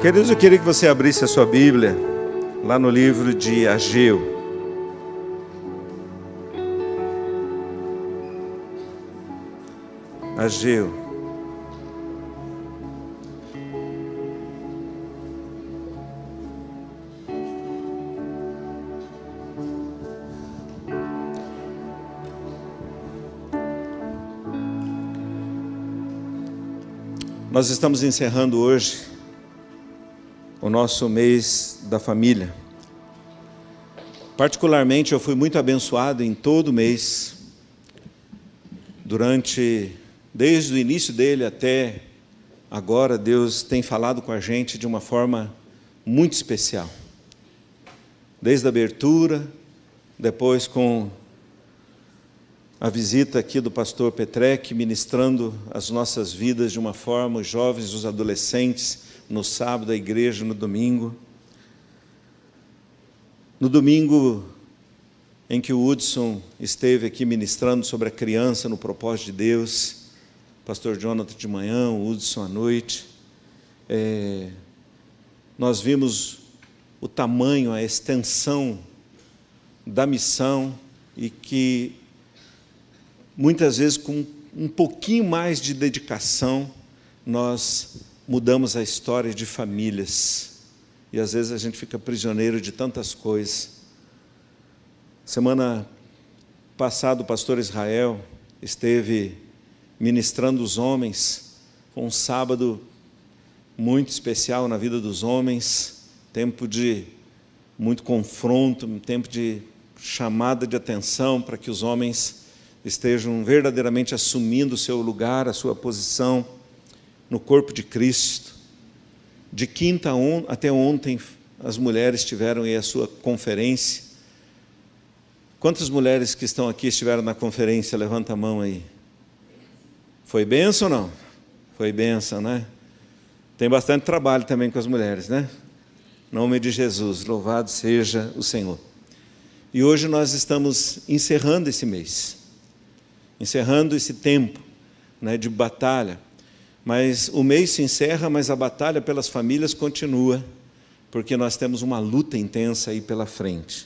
Queridos, eu queria que você abrisse a sua Bíblia lá no livro de Ageu. Ageu. Nós estamos encerrando hoje o nosso mês da família. Particularmente, eu fui muito abençoado em todo o mês, desde o início dele até agora. Deus tem falado com a gente de uma forma muito especial. Desde a abertura, depois com a visita aqui do pastor Petrec, ministrando as nossas vidas de uma forma, os jovens, os adolescentes, no sábado, a igreja, no domingo. No domingo em que o Hudson esteve aqui ministrando sobre a criança no propósito de Deus, pastor Jonathan de manhã, o Hudson à noite, nós vimos o tamanho, a extensão da missão, e que muitas vezes com um pouquinho mais de dedicação nós mudamos a história de famílias, e às vezes a gente fica prisioneiro de tantas coisas. Semana passada o pastor Israel esteve ministrando os homens. Foi um sábado muito especial na vida dos homens, tempo de muito confronto, um tempo de chamada de atenção para que os homens estejam verdadeiramente assumindo o seu lugar, a sua posição no corpo de Cristo. De quinta até ontem, as mulheres tiveram aí a sua conferência. Quantas mulheres que estão aqui estiveram na conferência? Levanta a mão aí. Foi bênção ou não? Foi bênção, né? Tem bastante trabalho também com as mulheres, né? Em nome de Jesus, louvado seja o Senhor. E hoje nós estamos encerrando esse mês, encerrando esse tempo, né, de batalha. Mas o mês se encerra, mas a batalha pelas famílias continua, porque nós temos uma luta intensa aí pela frente.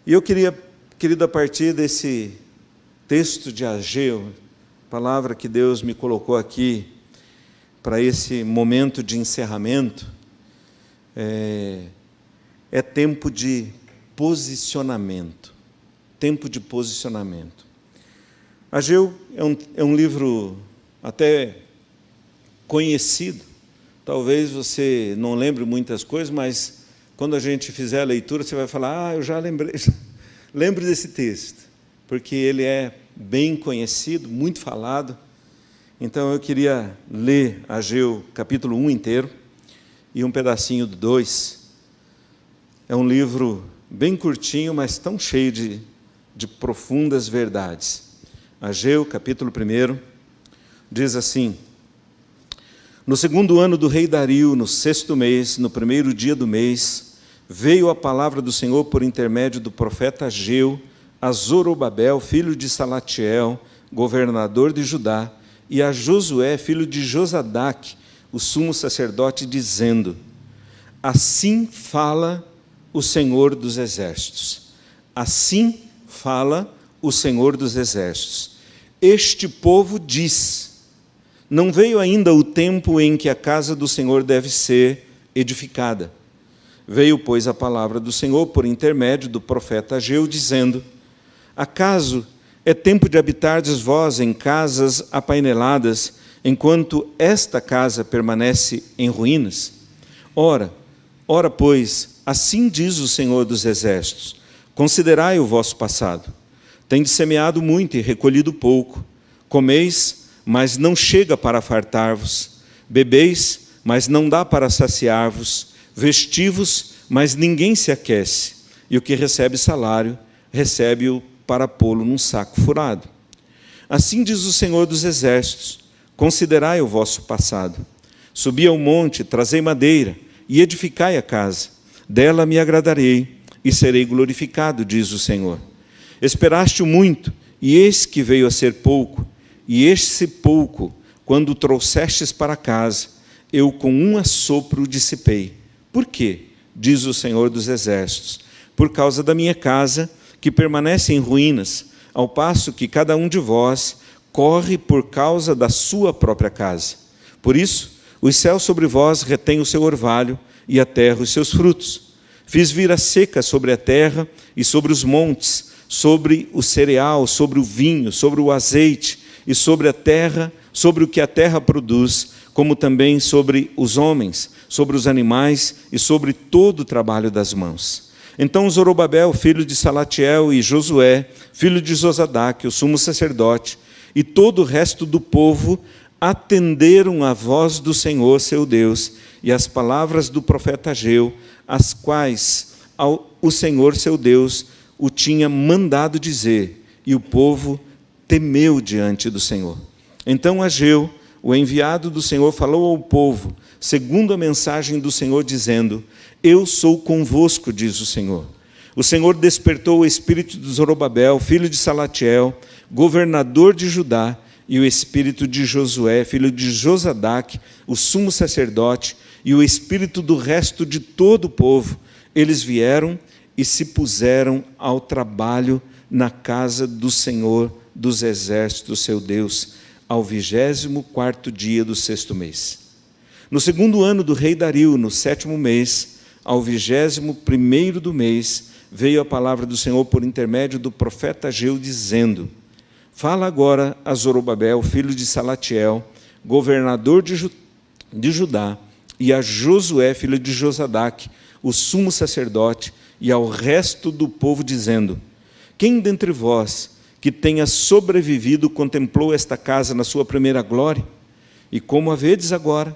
E eu queria, querido, a partir desse texto de Ageu, palavra que Deus me colocou aqui para esse momento de encerramento, é tempo de posicionamento. Tempo de posicionamento. Ageu é um livro até conhecido. Talvez você não lembre muitas coisas, mas quando a gente fizer a leitura, você vai falar: eu já lembrei. Lembre desse texto, porque ele é bem conhecido, muito falado. Então eu queria ler Ageu capítulo 1 inteiro e um pedacinho do 2. É um livro bem curtinho, mas tão cheio de profundas verdades. Ageu capítulo 1 diz assim: no segundo ano do rei Dario, no 6º mês, no primeiro dia do mês, veio a palavra do Senhor por intermédio do profeta Ageu a Zorobabel, filho de Salatiel, governador de Judá, e a Josué, filho de Josadaque, o sumo sacerdote, dizendo: assim fala o Senhor dos exércitos. Assim fala o Senhor dos exércitos. Este povo diz: não veio ainda o tempo em que a casa do Senhor deve ser edificada. Veio, pois, a palavra do Senhor por intermédio do profeta Ageu, dizendo: acaso é tempo de habitardes vós em casas apaineladas, enquanto esta casa permanece em ruínas? Ora, pois, assim diz o Senhor dos exércitos: considerai o vosso passado. Tendes semeado muito e recolhido pouco. Comeis, mas não chega para fartar-vos. Bebeis, mas não dá para saciar-vos. Vestivos, mas ninguém se aquece. E o que recebe salário, recebe-o para pô-lo num saco furado. Assim diz o Senhor dos exércitos: considerai o vosso passado. Subi ao monte, trazei madeira, e edificai a casa. Dela me agradarei, e serei glorificado, diz o Senhor. Esperaste muito, e eis que veio a ser pouco. E esse pouco, quando o trouxestes para casa, eu com um assopro o dissipei. Por quê? Diz o Senhor dos Exércitos. Por causa da minha casa, que permanece em ruínas, ao passo que cada um de vós corre por causa da sua própria casa. Por isso, os céus sobre vós retêm o seu orvalho, e a terra os seus frutos. Fiz vir a seca sobre a terra e sobre os montes, sobre o cereal, sobre o vinho, sobre o azeite, e sobre a terra, sobre o que a terra produz, como também sobre os homens, sobre os animais e sobre todo o trabalho das mãos. Então Zorobabel, filho de Salatiel, e Josué, filho de Josadaque, o sumo sacerdote, e todo o resto do povo atenderam à voz do Senhor, seu Deus, e às palavras do profeta Ageu, as quais o Senhor, seu Deus, o tinha mandado dizer, e o povo temeu diante do Senhor. Então Ageu, o enviado do Senhor, falou ao povo, segundo a mensagem do Senhor, dizendo: eu sou convosco, diz o Senhor. O Senhor despertou o espírito de Zorobabel, filho de Salatiel, governador de Judá, e o espírito de Josué, filho de Josadaque, o sumo sacerdote, e o espírito do resto de todo o povo. Eles vieram e se puseram ao trabalho na casa do Senhor dos Exércitos, seu Deus, ao 24º dia do 6º mês. No 2º ano do rei Dario, no 7º mês, ao 21º do mês, veio a palavra do Senhor por intermédio do profeta Ageu, dizendo: fala agora a Zorobabel, filho de Salatiel, governador de Judá, e a Josué, filho de Josadaque, o sumo sacerdote, e ao resto do povo, dizendo: quem dentre vós que tenha sobrevivido contemplou esta casa na sua primeira glória? E como a vedes agora,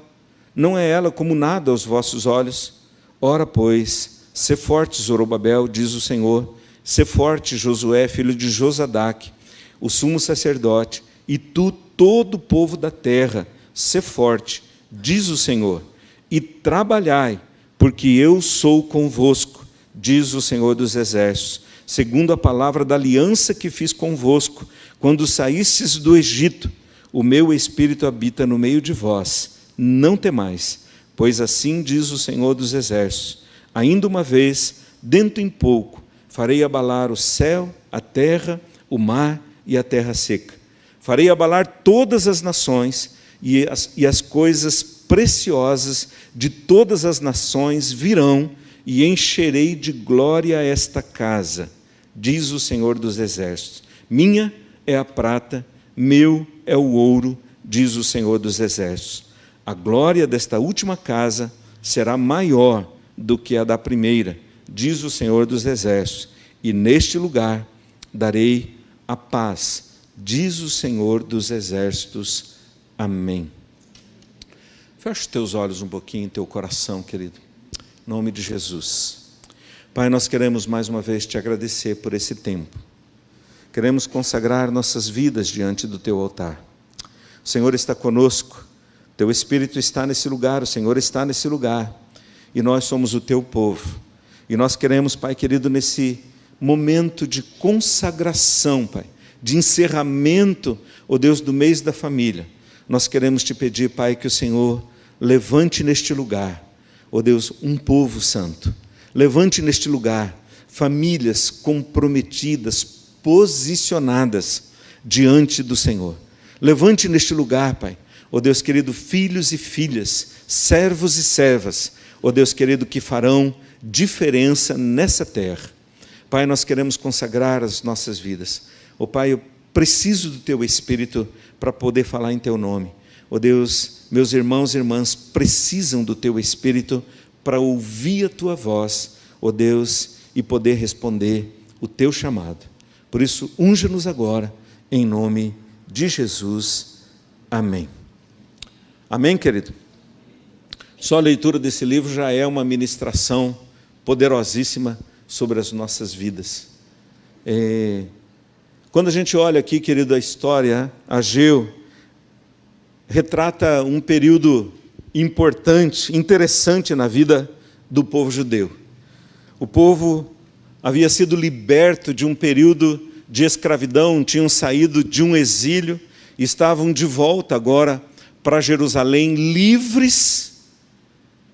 não é ela como nada aos vossos olhos? Ora, pois, sê forte, Zorobabel, diz o Senhor, sê forte, Josué, filho de Josadaque, o sumo sacerdote, e tu, todo o povo da terra, sê forte, diz o Senhor, e trabalhai, porque eu sou convosco, diz o Senhor dos Exércitos, segundo a palavra da aliança que fiz convosco, quando saístes do Egito. O meu Espírito habita no meio de vós, não temais, pois assim diz o Senhor dos Exércitos: ainda uma vez, dentro em pouco, farei abalar o céu, a terra, o mar e a terra seca. Farei abalar todas as nações, e as coisas preciosas de todas as nações virão, e encherei de glória esta casa, diz o Senhor dos Exércitos. Minha é a prata, meu é o ouro, diz o Senhor dos Exércitos. A glória desta última casa será maior do que a da primeira, diz o Senhor dos Exércitos, e neste lugar darei a paz, diz o Senhor dos Exércitos. Amém. Fecha os teus olhos um pouquinho, teu coração, querido. Em nome de Jesus. Pai, nós queremos mais uma vez te agradecer por esse tempo. Queremos consagrar nossas vidas diante do teu altar. O Senhor está conosco, teu Espírito está nesse lugar, o Senhor está nesse lugar, e nós somos o teu povo. E nós queremos, Pai querido, nesse momento de consagração, Pai, de encerramento, ó Deus, do mês da família, nós queremos te pedir, Pai, que o Senhor levante neste lugar, ó Deus, um povo santo. Levante neste lugar famílias comprometidas, posicionadas diante do Senhor. Levante neste lugar, Pai, ó Deus querido, filhos e filhas, servos e servas, ó Deus querido, que farão diferença nessa terra. Pai, nós queremos consagrar as nossas vidas. Ó Pai, eu preciso do Teu Espírito para poder falar em Teu nome. Ó Deus, meus irmãos e irmãs precisam do Teu Espírito para ouvir a Tua voz, ó Deus, e poder responder o Teu chamado. Por isso, unja-nos agora, em nome de Jesus. Amém. Amém, querido? Só a leitura desse livro já é uma ministração poderosíssima sobre as nossas vidas. Quando a gente olha aqui, querido, a história, Ageu retrata um período importante, interessante na vida do povo judeu. O povo havia sido liberto de um período de escravidão, tinham saído de um exílio, estavam de volta agora para Jerusalém, livres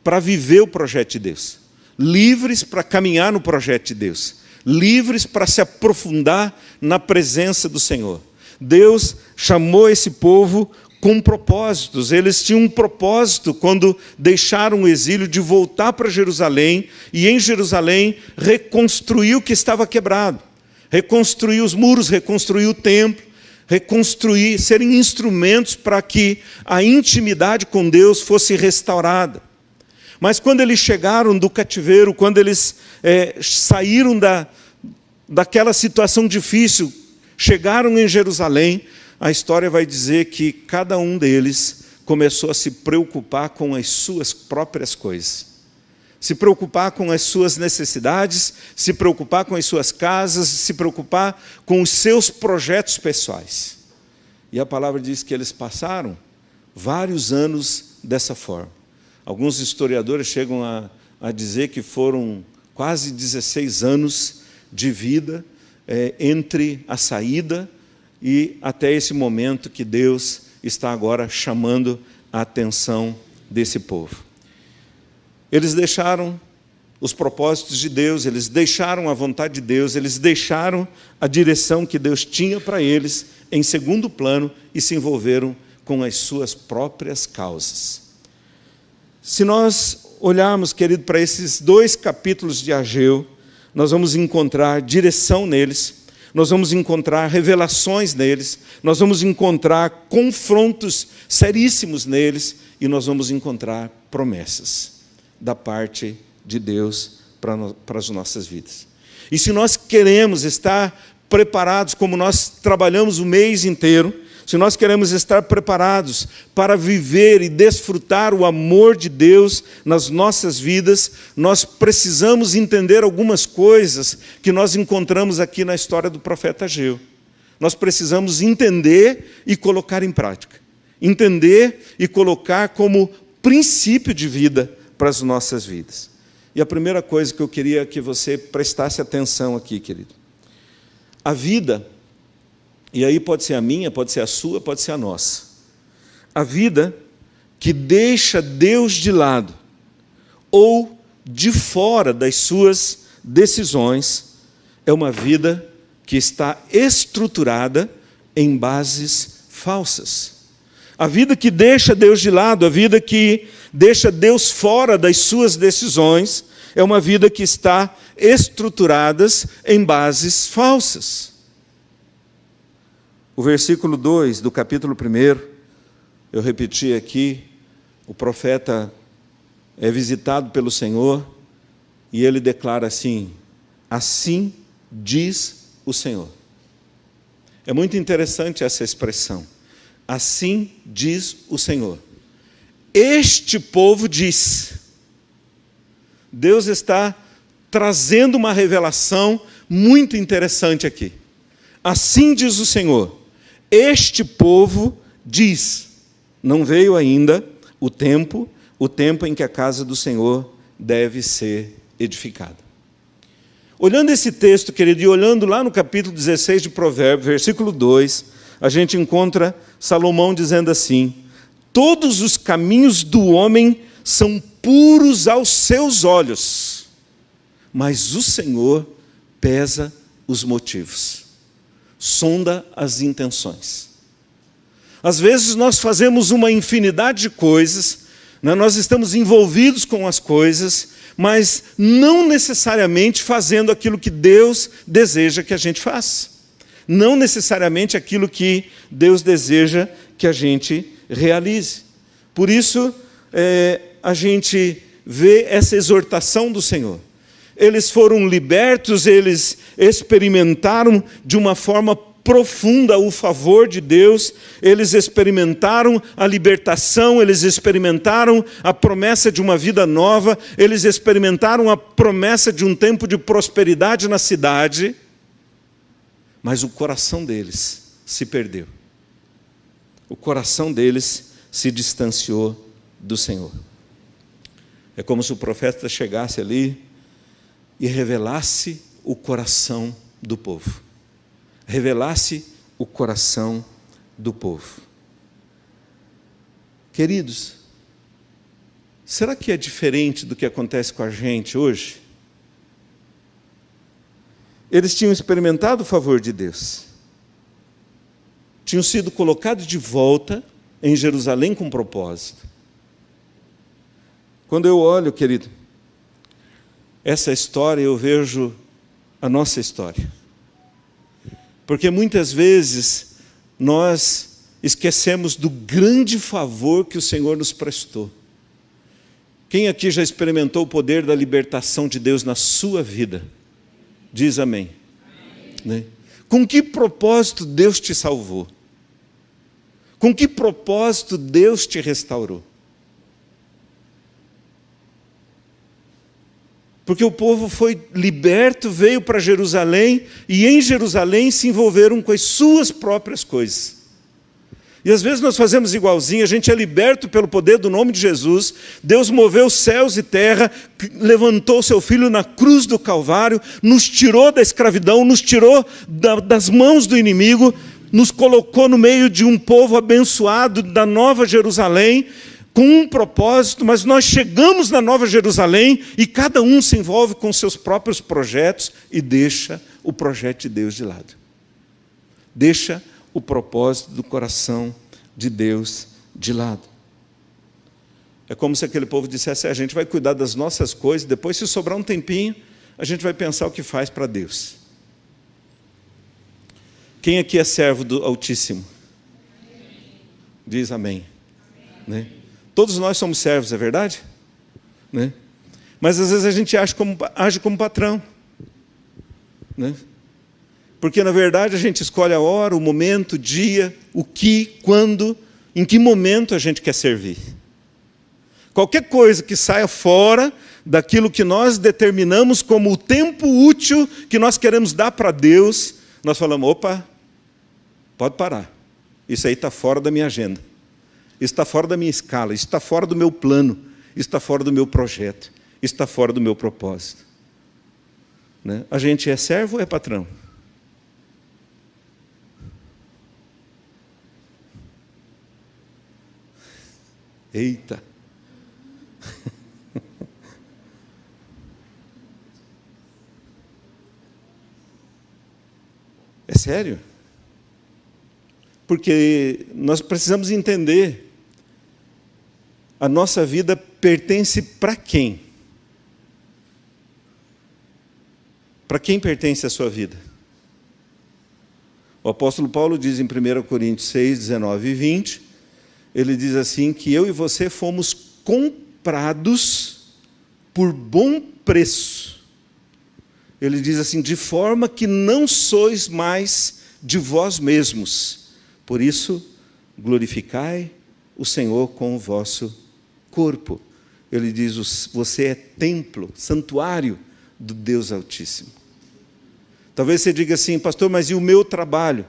para viver o projeto de Deus, livres para caminhar no projeto de Deus, livres para se aprofundar na presença do Senhor. Deus chamou esse povo com propósitos. Eles tinham um propósito quando deixaram o exílio de voltar para Jerusalém e em Jerusalém reconstruir o que estava quebrado, reconstruir os muros, reconstruir o templo, reconstruir, serem instrumentos para que a intimidade com Deus fosse restaurada. Mas quando eles chegaram do cativeiro, quando eles saíram daquela situação difícil, chegaram em Jerusalém, a história vai dizer que cada um deles começou a se preocupar com as suas próprias coisas. Se preocupar com as suas necessidades, se preocupar com as suas casas, se preocupar com os seus projetos pessoais. E a palavra diz que eles passaram vários anos dessa forma. Alguns historiadores chegam a dizer que foram quase 16 anos de vida entre a saída e até esse momento que Deus está agora chamando a atenção desse povo. Eles deixaram os propósitos de Deus, eles deixaram a vontade de Deus, eles deixaram a direção que Deus tinha para eles em segundo plano e se envolveram com as suas próprias causas. Se nós olharmos, querido, para esses 2 capítulos de Ageu, nós vamos encontrar direção neles, nós vamos encontrar revelações neles, nós vamos encontrar confrontos seríssimos neles e nós vamos encontrar promessas da parte de Deus para as nossas vidas. E se nós queremos estar preparados, como nós trabalhamos o mês inteiro, se nós queremos estar preparados para viver e desfrutar o amor de Deus nas nossas vidas, nós precisamos entender algumas coisas que nós encontramos aqui na história do profeta Ageu. Nós precisamos entender e colocar em prática. Entender e colocar como princípio de vida para as nossas vidas. E a primeira coisa que eu queria que você prestasse atenção aqui, querido. A vida, e aí pode ser a minha, pode ser a sua, pode ser a nossa. A vida que deixa Deus de lado ou de fora das suas decisões é uma vida que está estruturada em bases falsas. A vida que deixa Deus de lado, a vida que deixa Deus fora das suas decisões, é uma vida que está estruturada em bases falsas. O versículo 2 do capítulo 1, eu repeti aqui, o profeta é visitado pelo Senhor e ele declara assim: assim diz o Senhor. É muito interessante essa expressão. Assim diz o Senhor. Este povo diz. Deus está trazendo uma revelação muito interessante aqui. Assim diz o Senhor. Este povo diz. Não veio ainda o tempo em que a casa do Senhor deve ser edificada. Olhando esse texto, querido, e olhando lá no capítulo 16 de Provérbios, versículo 2, a gente encontra Salomão dizendo assim: todos os caminhos do homem são puros aos seus olhos, mas o Senhor pesa os motivos, sonda as intenções. Às vezes nós fazemos uma infinidade de coisas, né? Nós estamos envolvidos com as coisas, mas não necessariamente fazendo aquilo que Deus deseja que a gente faça. Não necessariamente aquilo que Deus deseja que a gente realize. Por isso, a gente vê essa exortação do Senhor. Eles foram libertos, eles experimentaram de uma forma profunda o favor de Deus, eles experimentaram a libertação, eles experimentaram a promessa de uma vida nova, eles experimentaram a promessa de um tempo de prosperidade na cidade, mas o coração deles se perdeu. O coração deles se distanciou do Senhor. É como se o profeta chegasse ali e revelasse o coração do povo. Revelasse o coração do povo. Queridos, será que é diferente do que acontece com a gente hoje? Eles tinham experimentado o favor de Deus. Tinham sido colocados de volta em Jerusalém com propósito. Quando eu olho, querido, essa história, eu vejo a nossa história. Porque muitas vezes nós esquecemos do grande favor que o Senhor nos prestou. Quem aqui já experimentou o poder da libertação de Deus na sua vida? Diz amém. Né? Com que propósito Deus te salvou? Com que propósito Deus te restaurou? Porque o povo foi liberto, veio para Jerusalém, e em Jerusalém se envolveram com as suas próprias coisas. E às vezes nós fazemos igualzinho, a gente é liberto pelo poder do nome de Jesus, Deus moveu céus e terra, levantou seu Filho na cruz do Calvário, nos tirou da escravidão, nos tirou das mãos do inimigo, nos colocou no meio de um povo abençoado da Nova Jerusalém, com um propósito, mas nós chegamos na Nova Jerusalém e cada um se envolve com seus próprios projetos e deixa o projeto de Deus de lado. Deixa o propósito do coração de Deus de lado. É como se aquele povo dissesse, a gente vai cuidar das nossas coisas, depois se sobrar um tempinho, a gente vai pensar o que faz para Deus. Quem aqui é servo do Altíssimo? Diz amém. Né? Todos nós somos servos, é verdade? Né? Mas às vezes a gente age como patrão. Né? Porque na verdade a gente escolhe a hora, o momento, o dia, o que, quando, em que momento a gente quer servir. Qualquer coisa que saia fora daquilo que nós determinamos como o tempo útil que nós queremos dar para Deus, nós falamos, opa, pode parar. Isso aí está fora da minha agenda. Isso está fora da minha escala, isso está fora do meu plano, isso está fora do meu projeto, isso está fora do meu propósito. Né? A gente é servo ou é patrão? Eita! É sério? Porque nós precisamos entender, a nossa vida pertence para quem? Para quem pertence a sua vida? O apóstolo Paulo diz em 1 Coríntios 6, 19 e 20, ele diz assim, que eu e você fomos comprados por bom preço. Ele diz assim, de forma que não sois mais de vós mesmos. Por isso, glorificai o Senhor com o vosso corpo. Ele diz, você é templo, santuário do Deus Altíssimo. Talvez você diga assim, pastor, mas e o meu trabalho?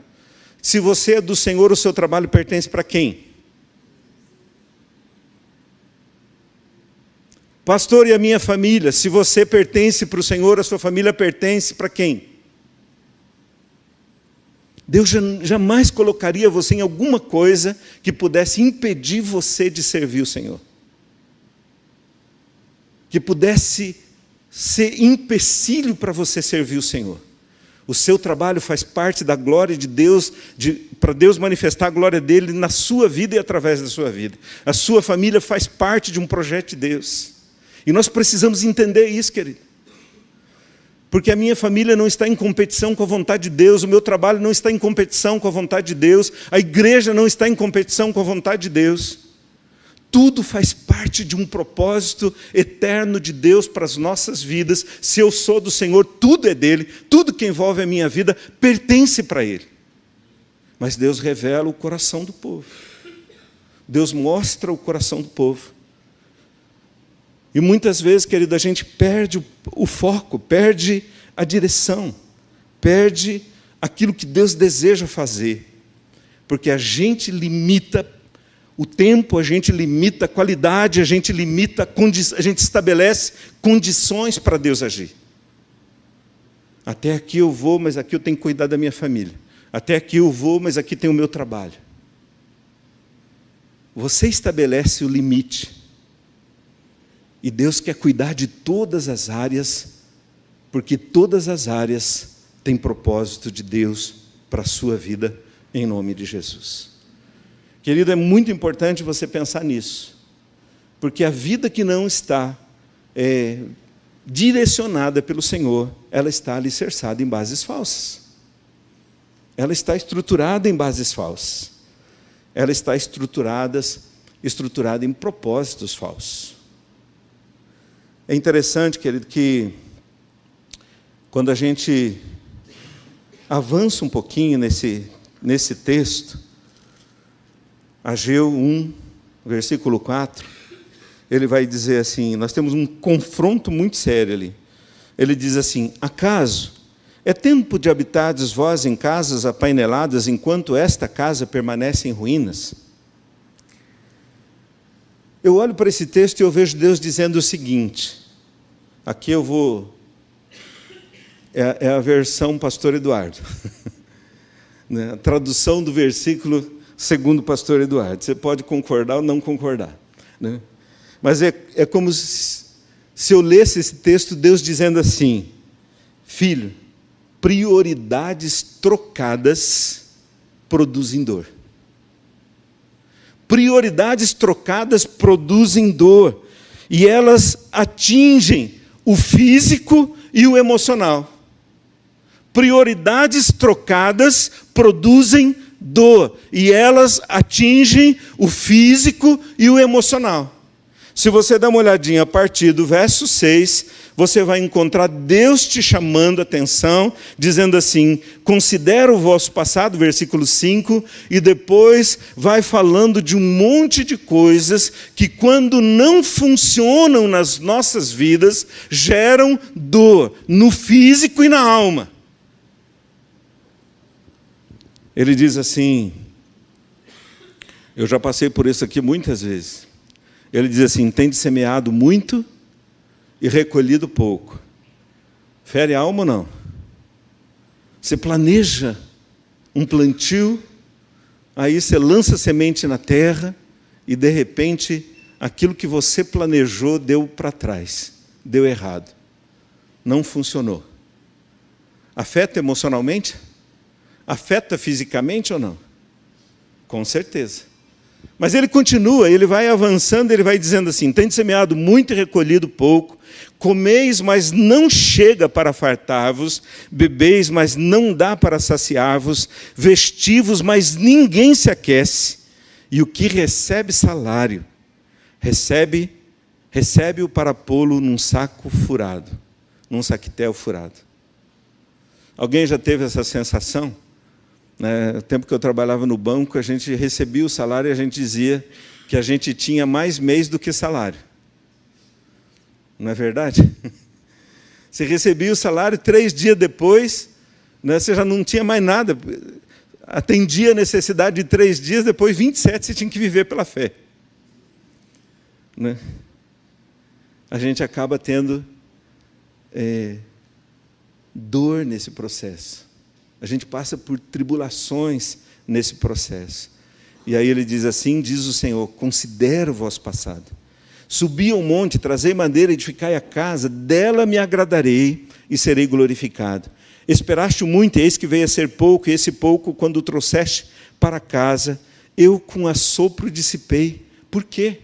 Se você é do Senhor, o seu trabalho pertence para quem? Pastor, e a minha família? Se você pertence para o Senhor, a sua família pertence para quem? Deus jamais colocaria você em alguma coisa que pudesse impedir você de servir o Senhor. Que pudesse ser empecilho para você servir o Senhor. O seu trabalho faz parte da glória de Deus, para Deus manifestar a glória dele na sua vida e através da sua vida. A sua família faz parte de um projeto de Deus. E nós precisamos entender isso, querido. Porque a minha família não está em competição com a vontade de Deus, o meu trabalho não está em competição com a vontade de Deus, a igreja não está em competição com a vontade de Deus. Tudo faz parte de um propósito eterno de Deus para as nossas vidas. Se eu sou do Senhor, tudo é dele, tudo que envolve a minha vida pertence para Ele. Mas Deus revela o coração do povo. Deus mostra o coração do povo. E muitas vezes, querido, a gente perde o foco, perde a direção, perde aquilo que Deus deseja fazer. Porque a gente limita o tempo, a gente limita a qualidade, a gente estabelece condições para Deus agir. Até aqui eu vou, mas aqui eu tenho que cuidar da minha família. Até aqui eu vou, mas aqui tem o meu trabalho. Você estabelece o limite. E Deus quer cuidar de todas as áreas, porque todas as áreas têm propósito de Deus para a sua vida, em nome de Jesus. Querido, é muito importante você pensar nisso, porque a vida que não está direcionada pelo Senhor, ela está alicerçada em bases falsas. Ela está estruturada em bases falsas. Ela está estruturada em propósitos falsos. É interessante, querido, que quando a gente avança um pouquinho nesse texto, Ageu 1, versículo 4, ele vai dizer assim, nós temos um confronto muito sério ali. Ele diz assim: acaso é tempo de habitardes vós em casas apaineladas, enquanto esta casa permanece em ruínas? Eu olho para esse texto e eu vejo Deus dizendo o seguinte, aqui eu vou... É a versão Pastor Eduardo. A tradução do versículo segundo o Pastor Eduardo. Você pode concordar ou não concordar, né? Mas é como se eu lesse esse texto, Deus dizendo assim: filho, prioridades trocadas produzem dor. Prioridades trocadas produzem dor. E elas atingem o físico e o emocional. Prioridades trocadas produzem dor. E elas atingem o físico e o emocional. Se você dá uma olhadinha a partir do verso 6, você vai encontrar Deus te chamando a atenção, dizendo assim: considera o vosso passado, versículo 5, e depois vai falando de um monte de coisas que, quando não funcionam nas nossas vidas, geram dor no físico e na alma. Ele diz assim, eu já passei por isso aqui muitas vezes. Ele diz assim: tem semeado muito e recolhido pouco. Fere a alma ou não? Você planeja um plantio, aí você lança semente na terra e, de repente, aquilo que você planejou deu para trás, deu errado, não funcionou. Afeta emocionalmente? Afeta fisicamente ou não? Com certeza. Mas ele continua, ele vai avançando, ele vai dizendo assim: tem semeado muito e recolhido pouco, comeis, mas não chega para fartar-vos, bebeis, mas não dá para saciar-vos, vestivos, mas ninguém se aquece, e o que recebe salário, recebe-o para pô-lo num saco furado, num saquetel furado. Alguém já teve essa sensação? No tempo que eu trabalhava no banco, a gente recebia o salário e a gente dizia que a gente tinha mais mês do que salário. Não é verdade? Você recebia o salário, 3 dias depois, você já não tinha mais nada. Atendia a necessidade de 3 dias, depois 27 você tinha que viver pela fé. A gente acaba tendo dor nesse processo. A gente passa por tribulações nesse processo. E aí ele diz assim, diz o Senhor: considera o vosso passado. Subi ao monte, trazei madeira, edificai a casa, dela me agradarei e serei glorificado. Esperaste muito, eis que veio a ser pouco, e esse pouco, quando o trouxeste para casa, eu com assopro dissipei. Por quê?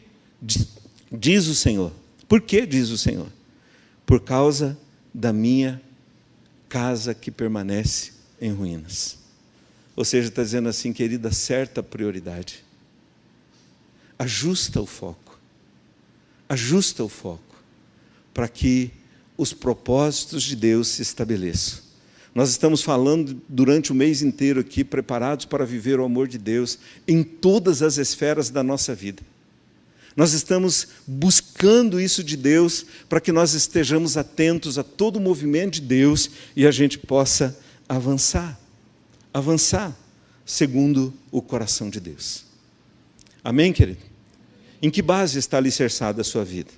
Diz o Senhor. Por quê? Diz o Senhor. Por causa da minha casa que permanece em ruínas. Ou seja, está dizendo assim: querida, acerta a prioridade. Ajusta o foco. Ajusta o foco para que os propósitos de Deus se estabeleçam. Nós estamos falando durante o mês inteiro aqui, preparados para viver o amor de Deus em todas as esferas da nossa vida. Nós estamos buscando isso de Deus para que nós estejamos atentos a todo o movimento de Deus e a gente possa avançar segundo o coração de Deus. Amém, querido? Em que base está alicerçada a sua vida?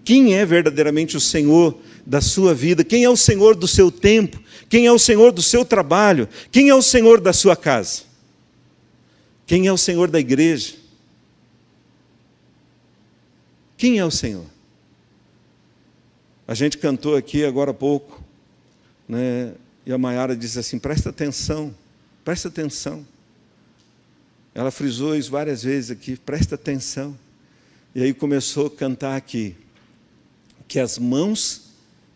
Quem é verdadeiramente o Senhor da sua vida? Quem é o Senhor do seu tempo? Quem é o Senhor do seu trabalho? Quem é o Senhor da sua casa? Quem é o Senhor da igreja? Quem é o Senhor? A gente cantou aqui agora há pouco, né? E a Maiara disse assim, presta atenção, presta atenção. Ela frisou isso várias vezes aqui, presta atenção. E aí começou a cantar aqui, que as mãos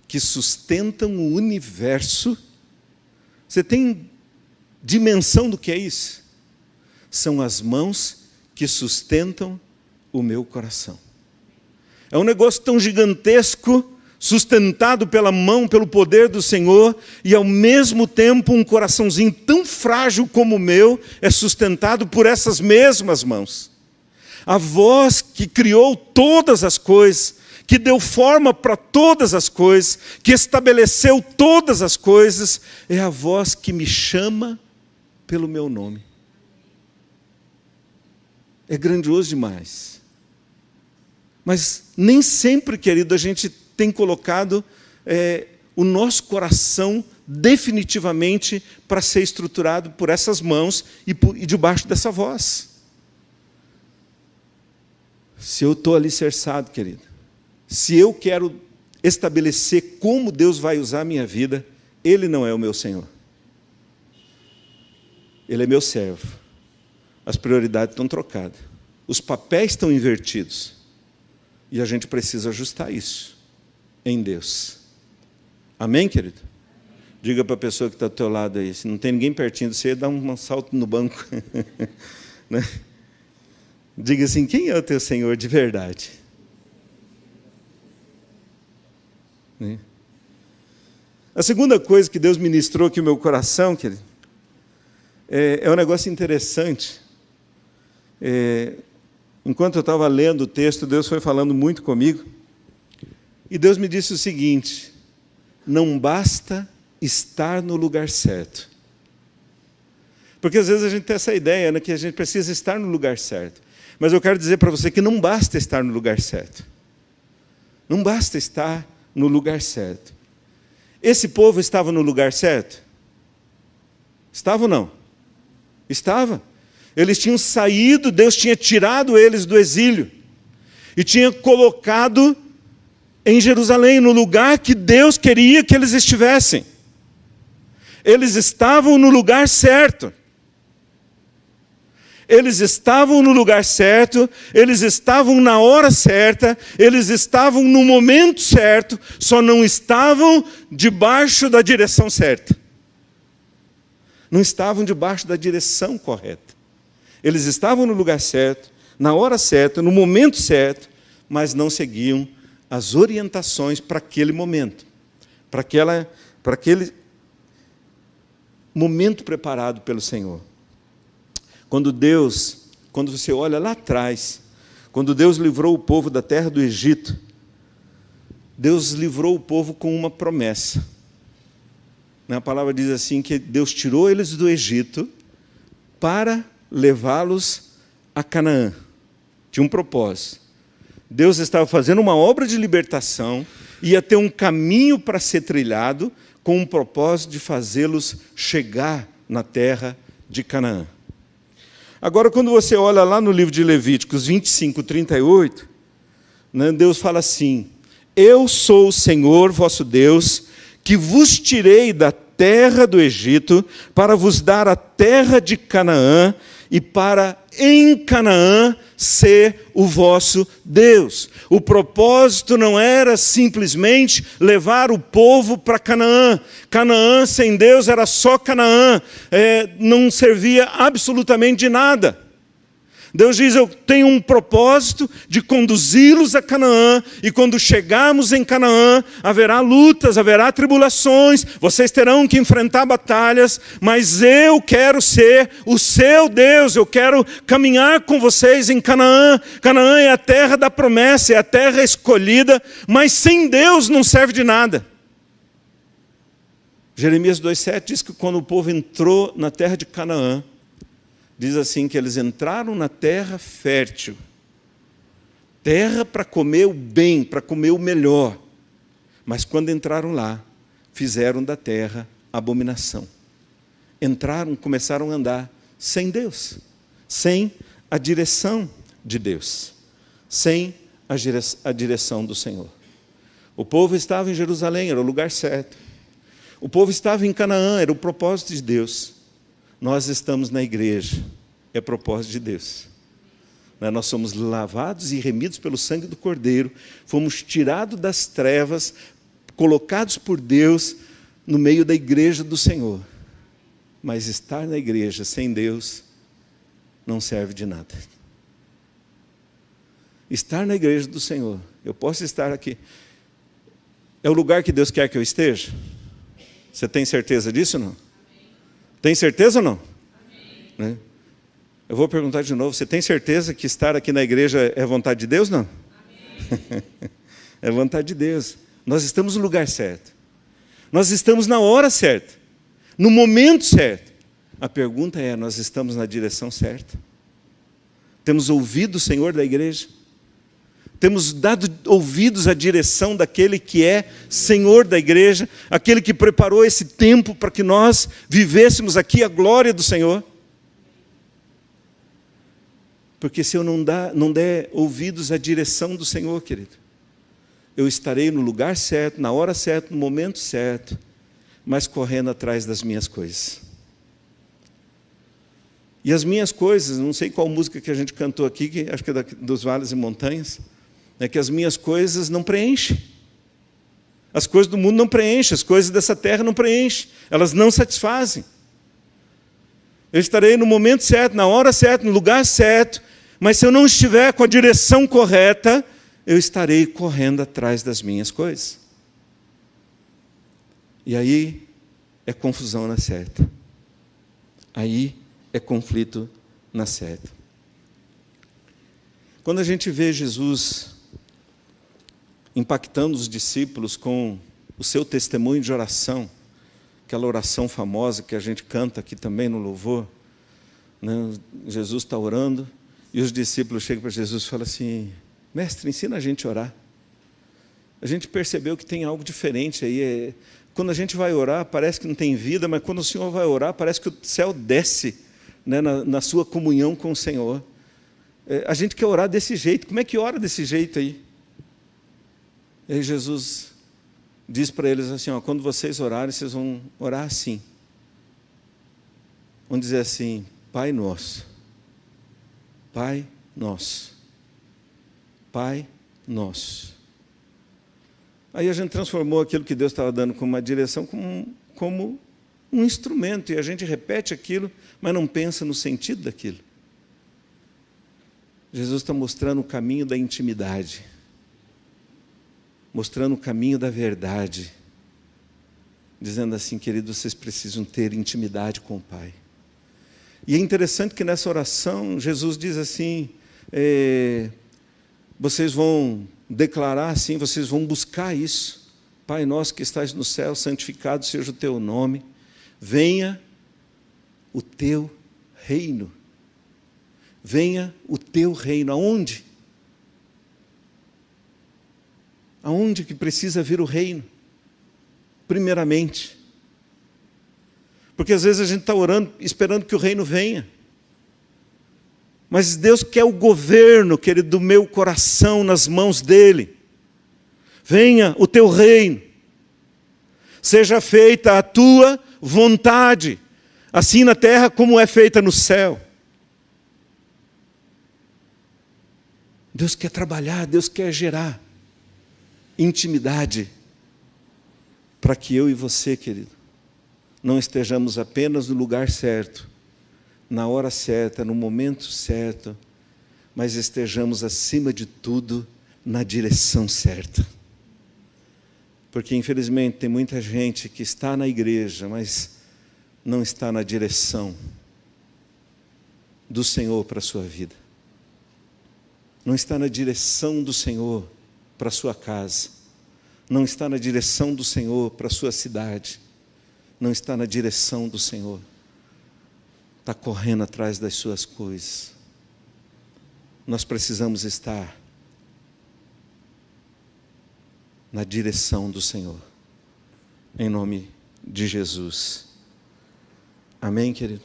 que sustentam o universo, você tem dimensão do que é isso? São as mãos que sustentam o meu coração. É um negócio tão gigantesco, sustentado pela mão, pelo poder do Senhor, e ao mesmo tempo um coraçãozinho tão frágil como o meu é sustentado por essas mesmas mãos. A voz que criou todas as coisas, que deu forma para todas as coisas, que estabeleceu todas as coisas, é a voz que me chama pelo meu nome. É grandioso demais. Mas nem sempre, querido, a gente tem colocado o nosso coração definitivamente para ser estruturado por essas mãos e debaixo dessa voz. Se eu estou alicerçado, querido, se eu quero estabelecer como Deus vai usar a minha vida, Ele não é o meu Senhor. Ele é meu servo. As prioridades estão trocadas. Os papéis estão invertidos. E a gente precisa ajustar isso em Deus. Amém, querido? Diga para a pessoa que está ao teu lado aí, se não tem ninguém pertinho de você, dá um salto no banco. Né? Diga assim, quem é o teu Senhor de verdade? Né? A segunda coisa que Deus ministrou aqui no meu coração, querido, é um negócio interessante. Enquanto eu estava lendo o texto, Deus foi falando muito comigo. E Deus me disse o seguinte, não basta estar no lugar certo. Porque às vezes a gente tem essa ideia, né, que a gente precisa estar no lugar certo. Mas eu quero dizer para você que não basta estar no lugar certo. Não basta estar no lugar certo. Esse povo estava no lugar certo? Estava ou não? Estava. Eles tinham saído, Deus tinha tirado eles do exílio. E tinha colocado em Jerusalém, no lugar que Deus queria que eles estivessem. Eles estavam no lugar certo. Eles estavam no lugar certo, eles estavam na hora certa, eles estavam no momento certo, só não estavam debaixo da direção certa. Não estavam debaixo da direção correta. Eles estavam no lugar certo, na hora certa, no momento certo, mas não seguiam as orientações para aquele momento, para aquele momento preparado pelo Senhor. Quando você olha lá atrás, quando Deus livrou o povo da terra do Egito, Deus livrou o povo com uma promessa. A palavra diz assim, que Deus tirou eles do Egito para levá-los a Canaã. Tinha um propósito. Deus estava fazendo uma obra de libertação, ia ter um caminho para ser trilhado, com um propósito de fazê-los chegar na terra de Canaã. Agora, quando você olha lá no livro de Levíticos 25, 38, né, Deus fala assim, eu sou o Senhor, vosso Deus, que vos tirei da terra do Egito, para vos dar a terra de Canaã, e para em Canaã ser o vosso Deus. O propósito não era simplesmente levar o povo para Canaã. Canaã sem Deus era só Canaã, não servia absolutamente de nada. Deus diz, eu tenho um propósito de conduzi-los a Canaã, e quando chegarmos em Canaã, haverá lutas, haverá tribulações, vocês terão que enfrentar batalhas, mas eu quero ser o seu Deus, eu quero caminhar com vocês em Canaã. Canaã é a terra da promessa, é a terra escolhida, mas sem Deus não serve de nada. Jeremias 2,7 diz que quando o povo entrou na terra de Canaã, diz assim que eles entraram na terra fértil, terra para comer o bem, para comer o melhor. Mas quando entraram lá, fizeram da terra abominação. Entraram, começaram a andar sem Deus, sem a direção de Deus, sem a direção do Senhor. O povo estava em Jerusalém, era o lugar certo. O povo estava em Canaã, era o propósito de Deus. Nós estamos na igreja, é propósito de Deus. Nós somos lavados e remidos pelo sangue do Cordeiro, fomos tirados das trevas, colocados por Deus no meio da igreja do Senhor. Mas estar na igreja sem Deus não serve de nada. Estar na igreja do Senhor, eu posso estar aqui, é o lugar que Deus quer que eu esteja? Você tem certeza disso ou não? Amém. Tem certeza ou não? Né? Eu vou perguntar de novo, você tem certeza que estar aqui na igreja é vontade de Deus, não? É vontade de Deus. Nós estamos no lugar certo. Nós estamos na hora certa, no momento certo. A pergunta é, nós estamos na direção certa? Temos ouvido o Senhor da igreja? Temos dado ouvidos à direção daquele que é Senhor da igreja, aquele que preparou esse tempo para que nós vivêssemos aqui a glória do Senhor? Porque se eu não der ouvidos à direção do Senhor, querido, eu estarei no lugar certo, na hora certa, no momento certo, mas correndo atrás das minhas coisas. E as minhas coisas, não sei qual música que a gente cantou aqui, que acho que é dos Vales e Montanhas, é que as minhas coisas não preenchem. As coisas do mundo não preenchem, as coisas dessa terra não preenchem, elas não satisfazem. Eu estarei no momento certo, na hora certa, no lugar certo, mas se eu não estiver com a direção correta, eu estarei correndo atrás das minhas coisas. E aí é confusão na certa. Aí é conflito na certa. Quando a gente vê Jesus impactando os discípulos com o seu testemunho de oração, aquela oração famosa que a gente canta aqui também no louvor, né? Jesus está orando e os discípulos chegam para Jesus e falam assim: mestre, ensina a gente a orar. A gente percebeu que tem algo diferente aí. Quando a gente vai orar, parece que não tem vida, mas quando o Senhor vai orar, parece que o céu desce, né, na sua comunhão com o Senhor. A gente quer orar desse jeito. Como é que ora desse jeito aí? E aí Jesus diz para eles assim, quando vocês orarem, vocês vão orar assim. Vão dizer assim: Pai nosso, Pai nosso, Pai nosso. Aí a gente transformou aquilo que Deus estava dando como uma direção como um instrumento, e a gente repete aquilo, mas não pensa no sentido daquilo. Jesus está mostrando o caminho da intimidade, mostrando o caminho da verdade, dizendo assim: queridos, vocês precisam ter intimidade com o Pai. E é interessante que nessa oração, Jesus diz assim, vocês vão declarar assim, vocês vão buscar isso: Pai nosso que estás no céu, santificado seja o teu nome, venha o teu reino. Venha o teu reino. Aonde? Aonde que precisa vir o reino? Primeiramente. Porque às vezes a gente está orando, esperando que o reino venha. Mas Deus quer o governo, querido, do meu coração nas mãos dEle. Venha o teu reino. Seja feita a tua vontade, assim na terra como é feita no céu. Deus quer trabalhar, Deus quer gerar intimidade, para que eu e você, querido, não estejamos apenas no lugar certo, na hora certa, no momento certo, mas estejamos, acima de tudo, na direção certa. Porque, infelizmente, tem muita gente que está na igreja, mas não está na direção do Senhor para a sua vida. Não está na direção do Senhor para a sua casa. Não está na direção do Senhor para a sua cidade. Não está na direção do Senhor. Está correndo atrás das suas coisas. Nós precisamos estar na direção do Senhor. Em nome de Jesus. Amém, querido?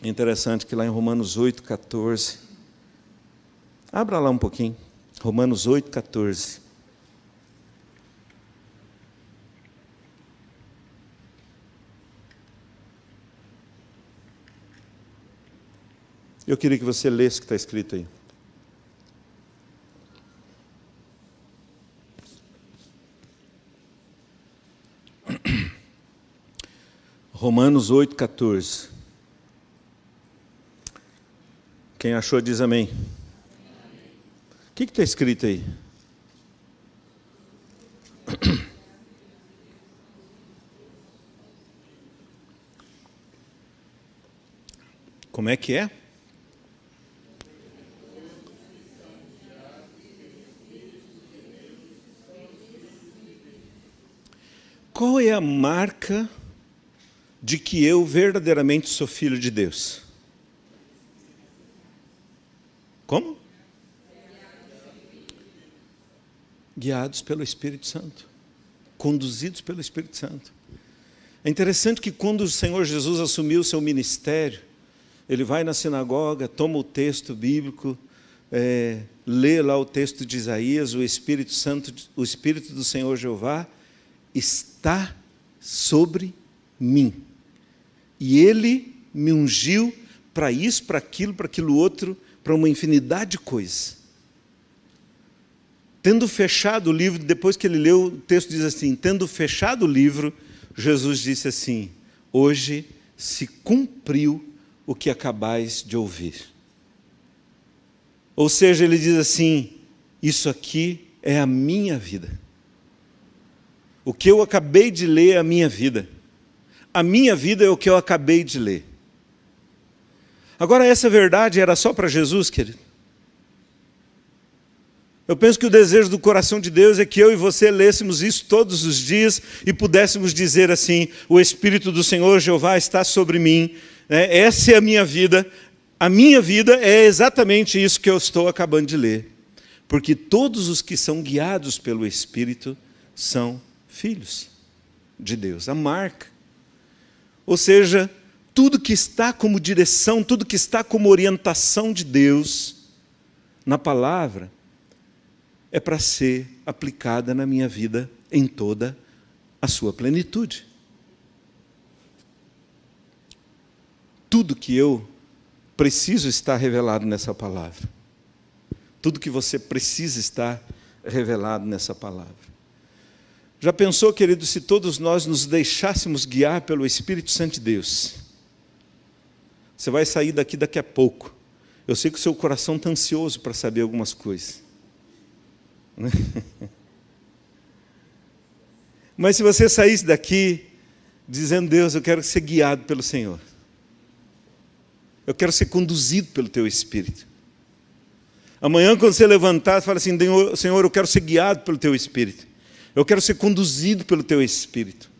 É interessante que lá em Romanos 8,14... Abra lá um pouquinho. Romanos 8,14. Eu queria que você lesse o que está escrito aí. Romanos 8,14. Quem achou diz amém. O que está escrito aí? Como é que é? Qual é a marca de que eu verdadeiramente sou filho de Deus? Como? Guiados pelo Espírito Santo, conduzidos pelo Espírito Santo. É interessante que quando o Senhor Jesus assumiu o seu ministério, ele vai na sinagoga, toma o texto bíblico, lê lá o texto de Isaías, o Espírito Santo, o Espírito do Senhor Jeová está sobre mim. E Ele me ungiu para isso, para aquilo outro, para uma infinidade de coisas. Tendo fechado o livro, depois que ele leu, o texto diz assim, tendo fechado o livro, Jesus disse assim, hoje se cumpriu o que acabais de ouvir. Ou seja, ele diz assim, isso aqui é a minha vida. O que eu acabei de ler é a minha vida. A minha vida é o que eu acabei de ler. Agora, essa verdade era só para Jesus, querido? Eu penso que o desejo do coração de Deus é que eu e você lêssemos isso todos os dias e pudéssemos dizer assim, o Espírito do Senhor Jeová está sobre mim, essa é a minha vida é exatamente isso que eu estou acabando de ler. Porque todos os que são guiados pelo Espírito são filhos de Deus, a marca. Ou seja, tudo que está como direção, tudo que está como orientação de Deus na palavra, é para ser aplicada na minha vida em toda a sua plenitude. Tudo que eu preciso estar revelado nessa palavra. Tudo que você precisa estar revelado nessa palavra. Já pensou, querido, se todos nós nos deixássemos guiar pelo Espírito Santo de Deus? Você vai sair daqui a pouco. Eu sei que o seu coração está ansioso para saber algumas coisas. Mas se você saísse daqui dizendo, Deus, eu quero ser guiado pelo Senhor. Eu quero ser conduzido pelo Teu Espírito. Amanhã, quando você levantar, você fala assim, Senhor, eu quero ser guiado pelo Teu Espírito. Eu quero ser conduzido pelo Teu Espírito.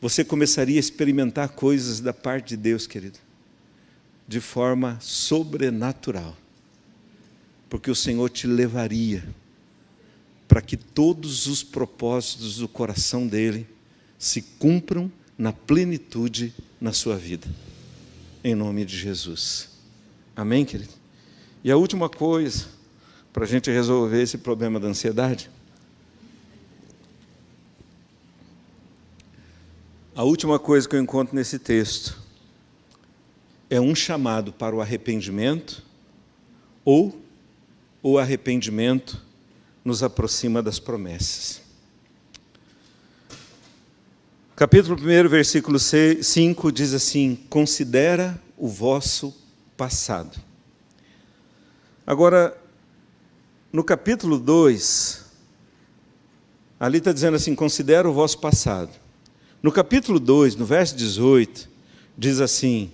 Você começaria a experimentar coisas da parte de Deus, querido, de forma sobrenatural. Porque o Senhor te levaria para que todos os propósitos do coração dEle se cumpram na plenitude na sua vida. Em nome de Jesus. Amém, querido? E a última coisa, para a gente resolver esse problema da ansiedade, a última coisa que eu encontro nesse texto é um chamado para o arrependimento, ou o arrependimento nos aproxima das promessas. Capítulo 1, versículo 5 diz assim, considera o vosso passado. Agora, no capítulo 2, ali está dizendo assim, considera o vosso passado. No capítulo 2, no verso 18, diz assim,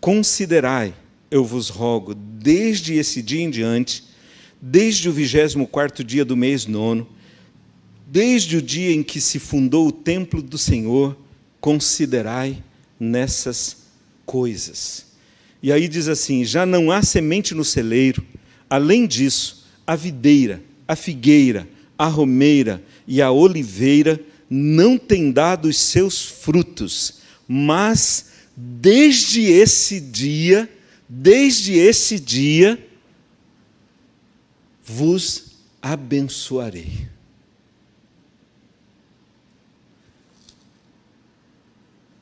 considerai, eu vos rogo, desde esse dia em diante, desde o 24º dia do mês 9, desde o dia em que se fundou o templo do Senhor, considerai nessas coisas. E aí diz assim, já não há semente no celeiro, além disso, a videira, a figueira, a romeira e a oliveira não têm dado os seus frutos, mas desde esse dia, vos abençoarei.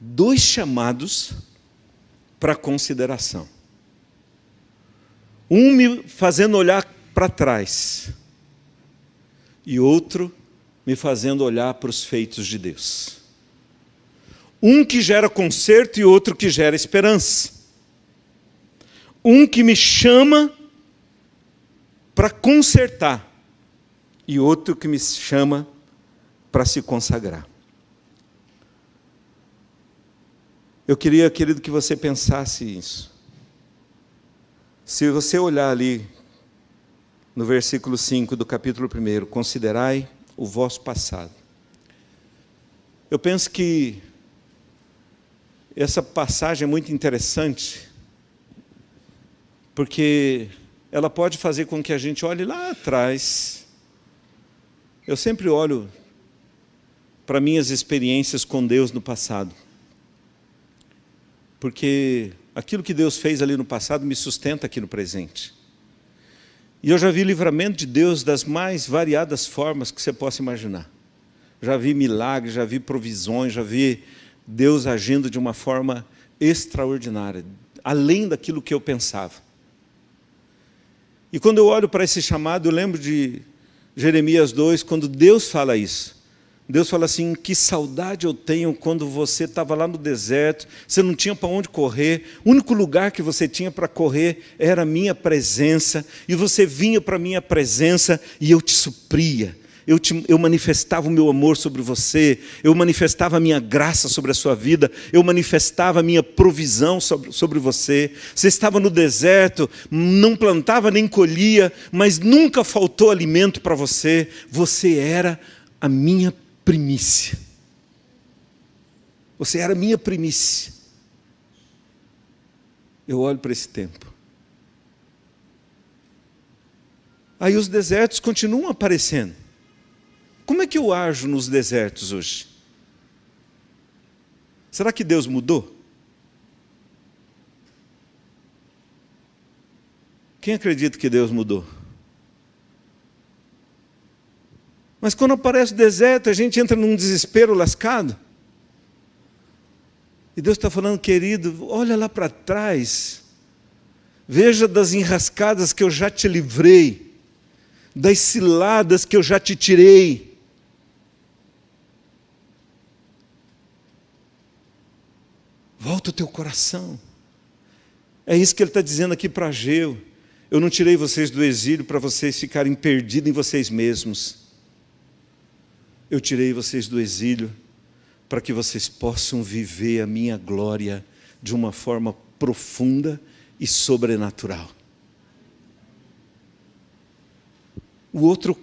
Dois chamados para consideração. Um me fazendo olhar para trás e outro me fazendo olhar para os feitos de Deus. Um que gera conserto e outro que gera esperança. Um que me chama para consertar e outro que me chama para se consagrar. Eu queria, querido, que você pensasse isso. Se você olhar ali no versículo 5 do capítulo 1, considerai o vosso passado. Eu penso que essa passagem é muito interessante, porque ela pode fazer com que a gente olhe lá atrás. Eu sempre olho para minhas experiências com Deus no passado, porque aquilo que Deus fez ali no passado me sustenta aqui no presente. E eu já vi livramento de Deus das mais variadas formas que você possa imaginar. Já vi milagres, já vi provisões, já vi Deus agindo de uma forma extraordinária, além daquilo que eu pensava. E quando eu olho para esse chamado, eu lembro de Jeremias 2, quando Deus fala isso. Deus fala assim, que saudade eu tenho quando você estava lá no deserto, você não tinha para onde correr, o único lugar que você tinha para correr era a minha presença, e você vinha para a minha presença e eu te supria. Eu manifestava o meu amor sobre você, eu manifestava a minha graça sobre a sua vida, eu manifestava a minha provisão sobre você. Você estava no deserto, não plantava nem colhia, mas nunca faltou alimento para você. Você era a minha primícia. Você era a minha primícia. Eu olho para esse tempo. Aí os desertos continuam aparecendo. Como é que eu ajo nos desertos hoje? Será que Deus mudou? Quem acredita que Deus mudou? Mas quando aparece o deserto, a gente entra num desespero lascado. E Deus está falando, querido, olha lá para trás. Veja das enrascadas que eu já te livrei. Das ciladas que eu já te tirei. Volta o teu coração. É isso que ele está dizendo aqui para Ageu. Eu não tirei vocês do exílio para vocês ficarem perdidos em vocês mesmos. Eu tirei vocês do exílio para que vocês possam viver a minha glória de uma forma profunda e sobrenatural. O outro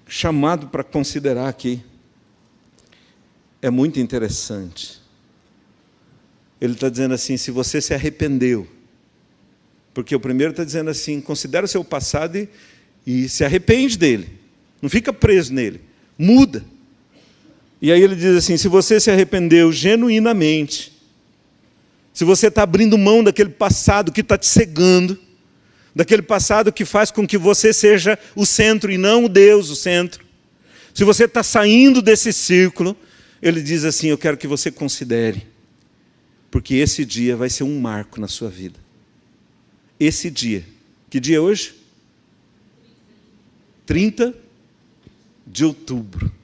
chamado para considerar aqui é muito interessante. Ele está dizendo assim, se você se arrependeu, porque o primeiro está dizendo assim, considera o seu passado e se arrepende dele, não fica preso nele, muda. E aí ele diz assim, se você se arrependeu genuinamente, se você está abrindo mão daquele passado que está te cegando, daquele passado que faz com que você seja o centro e não o Deus o centro, se você está saindo desse círculo, ele diz assim, eu quero que você considere, porque esse dia vai ser um marco na sua vida. Esse dia, que dia é hoje? 30 de outubro.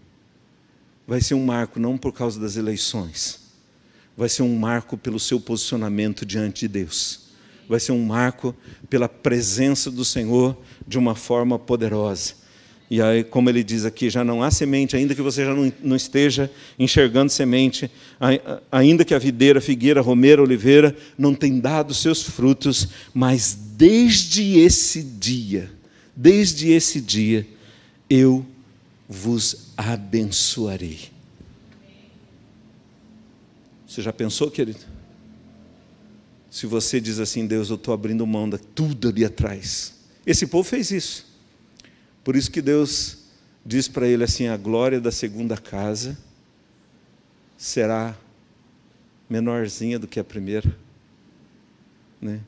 Vai ser um marco não por causa das eleições, vai ser um marco pelo seu posicionamento diante de Deus, vai ser um marco pela presença do Senhor de uma forma poderosa. E aí, como ele diz aqui, já não há semente, ainda que você já não esteja enxergando semente, ainda que a videira, figueira, romeira, oliveira não tenha dado seus frutos, mas desde esse dia, eu vos abençoarei. Você já pensou, querido? Se você diz assim, Deus, eu estou abrindo mão de tudo ali atrás. Esse povo fez isso. Por isso que Deus diz para ele assim, a glória da segunda casa será menorzinha do que a primeira. Né?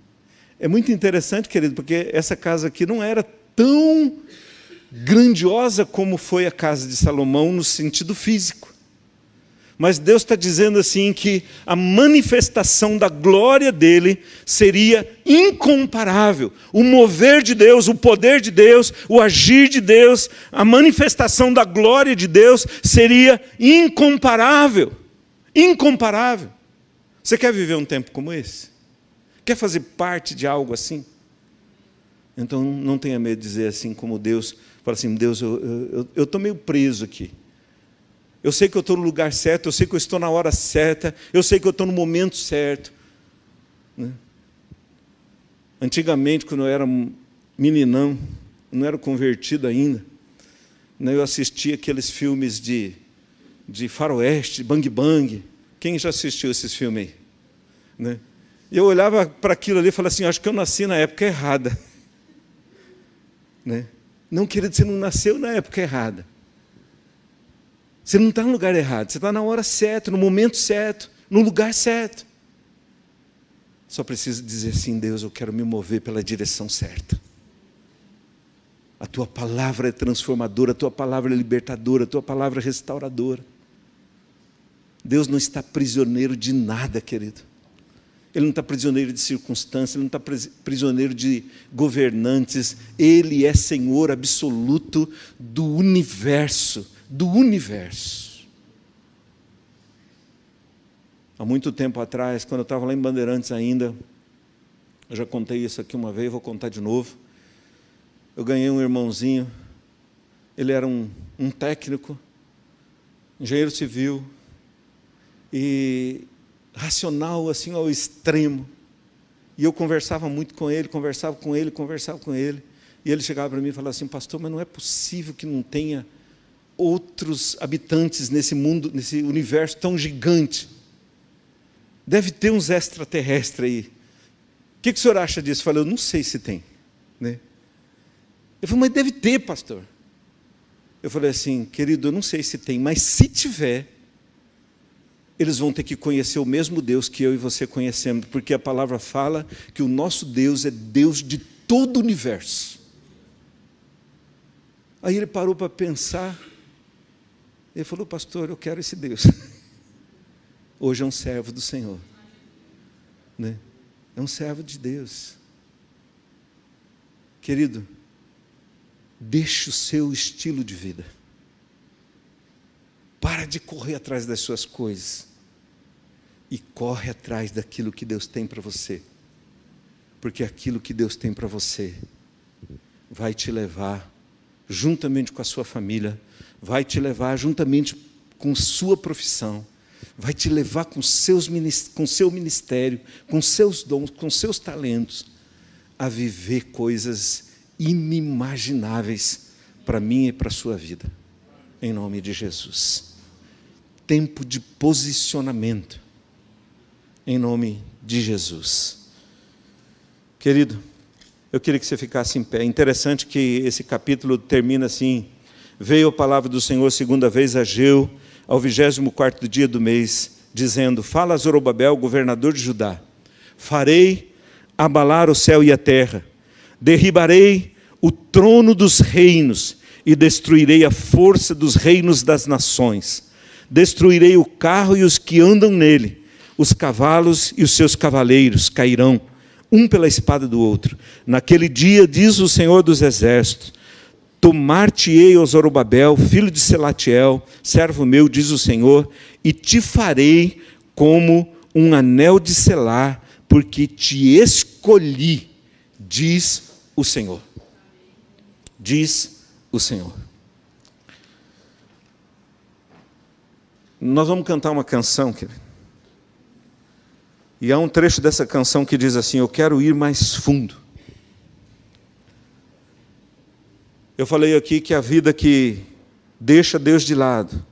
É muito interessante, querido, porque essa casa aqui não era tão grandiosa como foi a casa de Salomão no sentido físico. Mas Deus está dizendo assim que a manifestação da glória dele seria incomparável. O mover de Deus, o poder de Deus, o agir de Deus, a manifestação da glória de Deus seria incomparável. Incomparável. Você quer viver um tempo como esse? Quer fazer parte de algo assim? Então não tenha medo de dizer assim como Deus. Fala assim, Deus, eu estou meio preso aqui. Eu sei que eu estou no lugar certo, eu sei que eu estou na hora certa, eu sei que eu estou no momento certo. Antigamente, quando eu era meninão, não era convertido ainda, eu assistia aqueles filmes de faroeste, bang bang. Quem já assistiu esses filmes aí? Eu olhava para aquilo ali e falava assim, acho que eu nasci na época errada. Não, querido, você não nasceu na época errada. Você não está no lugar errado, você está na hora certa, no momento certo, no lugar certo. Só precisa dizer assim, Deus, eu quero me mover pela direção certa. A tua palavra é transformadora, a tua palavra é libertadora, a tua palavra é restauradora. Deus não está prisioneiro de nada, querido. Ele não está prisioneiro de circunstâncias, ele não está prisioneiro de governantes. Ele é Senhor absoluto do universo. Do universo. Há muito tempo atrás, quando eu estava lá em Bandeirantes ainda, eu já contei isso aqui uma vez, vou contar de novo. Eu ganhei um irmãozinho, ele era um técnico, engenheiro civil, e racional assim ao extremo. E eu conversava muito com ele, conversava com ele, e ele chegava para mim e falava assim, pastor, mas não é possível que não tenha outros habitantes nesse mundo, nesse universo tão gigante. Deve ter uns extraterrestres aí. O que o senhor acha disso? Eu falei, eu não sei se tem. Ele falou, mas deve ter, pastor. Eu falei assim, querido, eu não sei se tem, mas se tiver, eles vão ter que conhecer o mesmo Deus que eu e você conhecemos, porque a palavra fala que o nosso Deus é Deus de todo o universo. Aí ele parou para pensar, ele falou, pastor, eu quero esse Deus. Hoje é um servo do Senhor. É um servo de Deus. Querido, deixe o seu estilo de vida. Para de correr atrás das suas coisas. E corre atrás daquilo que Deus tem para você. Porque aquilo que Deus tem para você vai te levar, juntamente com a sua família, vai te levar juntamente com sua profissão, vai te levar com seu ministério, com seus dons, com seus talentos, a viver coisas inimagináveis para mim e para a sua vida. Em nome de Jesus. Tempo de posicionamento. Em nome de Jesus. Querido, eu queria que você ficasse em pé. É interessante que esse capítulo termina assim. Veio a palavra do Senhor segunda vez a Ageu, ao 24º dia do mês, dizendo, fala a Zorobabel, governador de Judá, farei abalar o céu e a terra, derribarei o trono dos reinos e destruirei a força dos reinos das nações, destruirei o carro e os que andam nele, os cavalos e os seus cavaleiros cairão, um pela espada do outro. Naquele dia, diz o Senhor dos Exércitos, tomar-te-ei, ó Zorobabel, filho de Selatiel, servo meu, diz o Senhor, e te farei como um anel de selar, porque te escolhi, diz o Senhor. Diz o Senhor. Nós vamos cantar uma canção, querido. E há um trecho dessa canção que diz assim, eu quero ir mais fundo. Eu falei aqui que a vida que deixa Deus de lado,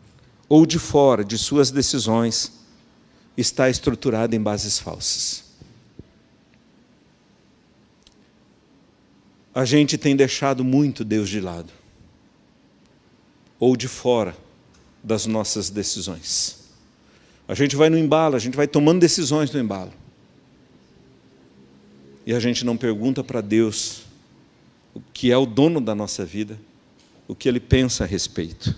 ou de fora de suas decisões, está estruturada em bases falsas. A gente tem deixado muito Deus de lado, ou de fora das nossas decisões. A gente vai no embalo, a gente vai tomando decisões no embalo. E a gente não pergunta para Deus, o que é o dono da nossa vida, o que Ele pensa a respeito.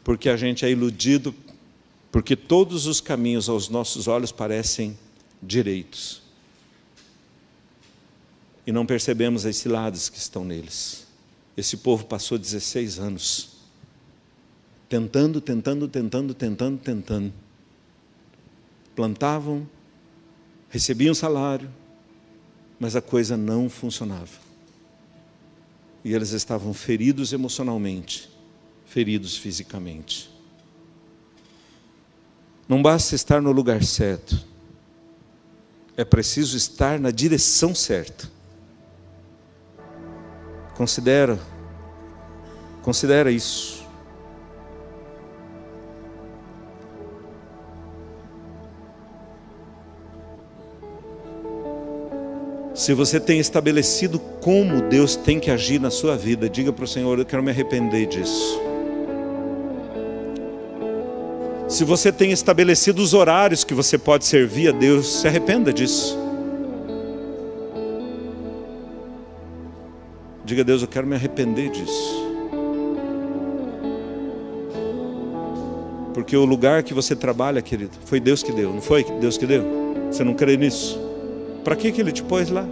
Porque a gente é iludido Porque todos os caminhos aos nossos olhos parecem direitos. E não percebemos as ciladas que estão neles. Esse povo passou 16 anos tentando. Plantavam, recebiam salário, mas a coisa não funcionava. E eles estavam feridos emocionalmente, feridos fisicamente. Não basta estar no lugar certo, é preciso estar na direção certa. Considera isso. Se você tem estabelecido como Deus tem que agir na sua vida, diga para o Senhor: eu quero me arrepender disso. Se você tem estabelecido os horários que você pode servir a Deus, se arrependa disso. Diga a Deus: eu quero me arrepender disso. Porque o lugar que você trabalha, querido, foi Deus que deu, não foi Deus que deu? Você não crê nisso? Para que Ele te pôs lá?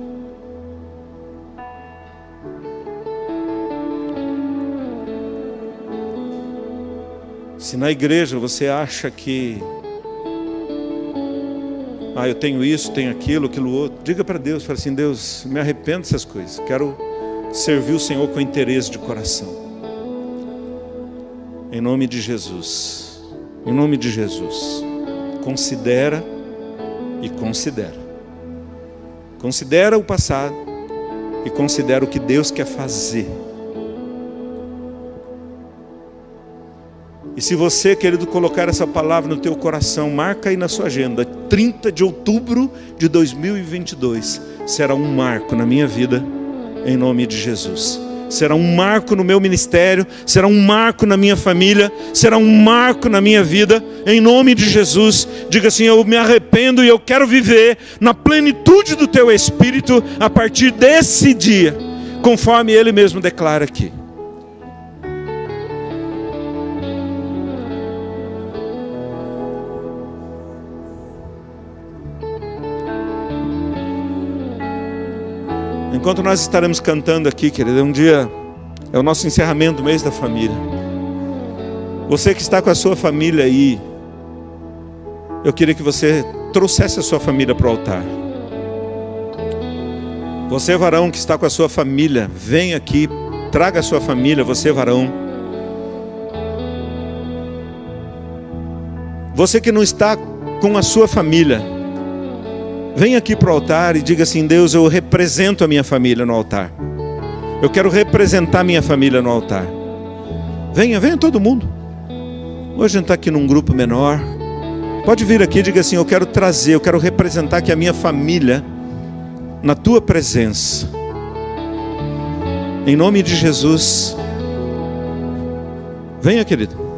Se na igreja você acha que eu tenho isso, tenho aquilo outro, diga para Deus, fala assim: Deus, me arrependo dessas coisas, quero servir o Senhor com interesse de coração. Em nome de Jesus. Em nome de Jesus. Considera e considera. Considera o passado e considera o que Deus quer fazer. E se você, querido, colocar essa palavra no teu coração, marca aí na sua agenda: 30 de outubro de 2022 será um marco na minha vida, em nome de Jesus. Será um marco no meu ministério, será um marco na minha família, será um marco na minha vida, em nome de Jesus. Diga assim: eu me arrependo e eu quero viver na plenitude do teu Espírito a partir desse dia, conforme Ele mesmo declara aqui. Enquanto nós estaremos cantando aqui, querido, um dia é o nosso encerramento do mês da família. Você que está com a sua família aí, eu queria que você trouxesse a sua família para o altar. Você, varão, que está com a sua família, vem aqui, traga a sua família. Você, varão. Você que não está com a sua família, vem aqui para o altar e diga assim: Deus, eu represento a minha família no altar. Eu quero representar a minha família no altar. Venha todo mundo. Hoje a gente está aqui num grupo menor. Pode vir aqui e diga assim: eu quero representar aqui a minha família na tua presença. Em nome de Jesus. Venha, querido.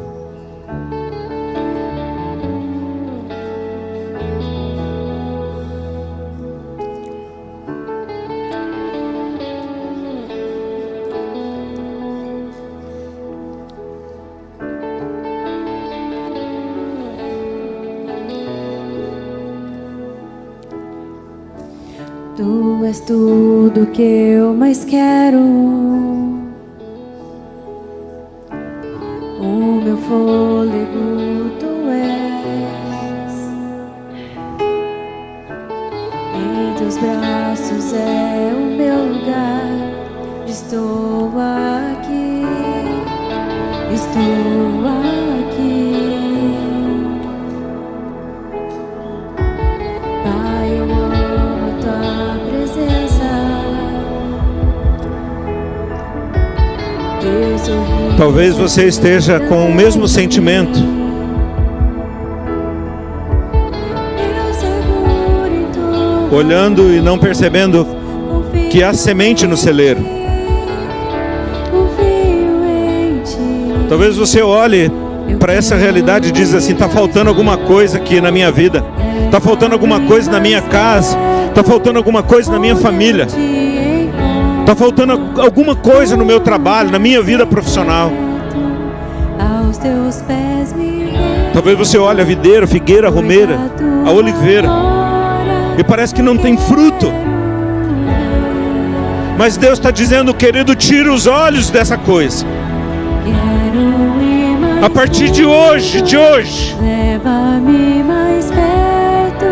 Tu és tudo que eu mais quero, o meu fôlego tu és, em teus braços é o meu lugar, estou aqui, estou aqui. Pai, eu amo a tua presença, teu sorriso. Talvez você esteja com o mesmo sentimento. Olhando e não percebendo que há semente no celeiro. Talvez você olhe para essa realidade e diz assim: está faltando alguma coisa aqui na minha vida, está faltando alguma coisa na minha casa, está faltando alguma coisa na minha família, está faltando alguma coisa no meu trabalho, na minha vida profissional. Aos teus pés me rendo. Talvez você olhe a videira, a figueira, a romeira, a oliveira, e parece que não tem fruto. Mas Deus está dizendo, querido, tira os olhos dessa coisa. A partir de hoje, leva-me mais perto,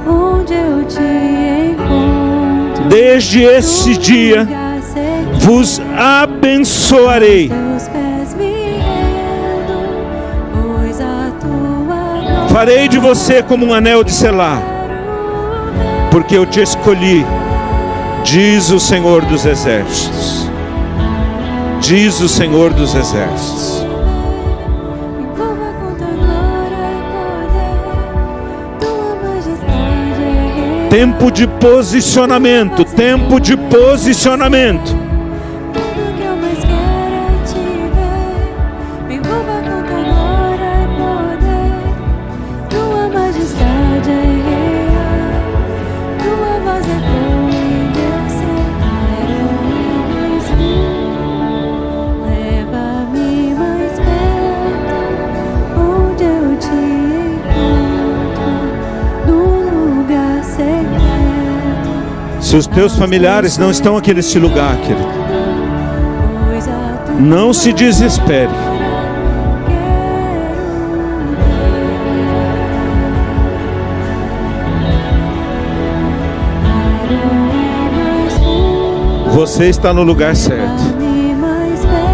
onde eu te encontro. Desde esse dia vos abençoarei. Farei de você como um anel de selar, porque eu te escolhi, diz o Senhor dos Exércitos. Diz o Senhor dos Exércitos. Tempo de posicionamento, tempo de posicionamento. Tudo que eu mais quero é te ver. Me envolva com tua glória e poder. Tua majestade é real. Tua voz ecoa em meu ser. Quero ir mais fundo. Leva-me mais perto, onde eu te encontro, no lugar secreto. Se os teus familiares não estão aqui neste lugar, querido, não se desespere. Você está no lugar certo.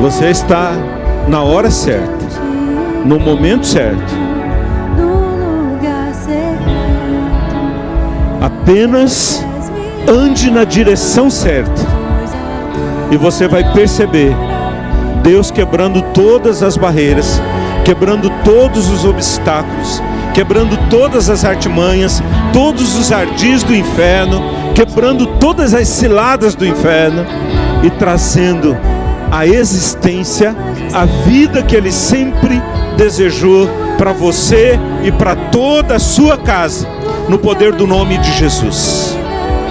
Você está na hora certa, no momento certo. Apenas ande na direção certa e você vai perceber Deus quebrando todas as barreiras, quebrando todos os obstáculos, quebrando todas as artimanhas, todos os ardis do inferno, quebrando todas as ciladas do inferno e trazendo à existência a vida que Ele sempre desejou para você e para toda a sua casa, no poder do nome de Jesus.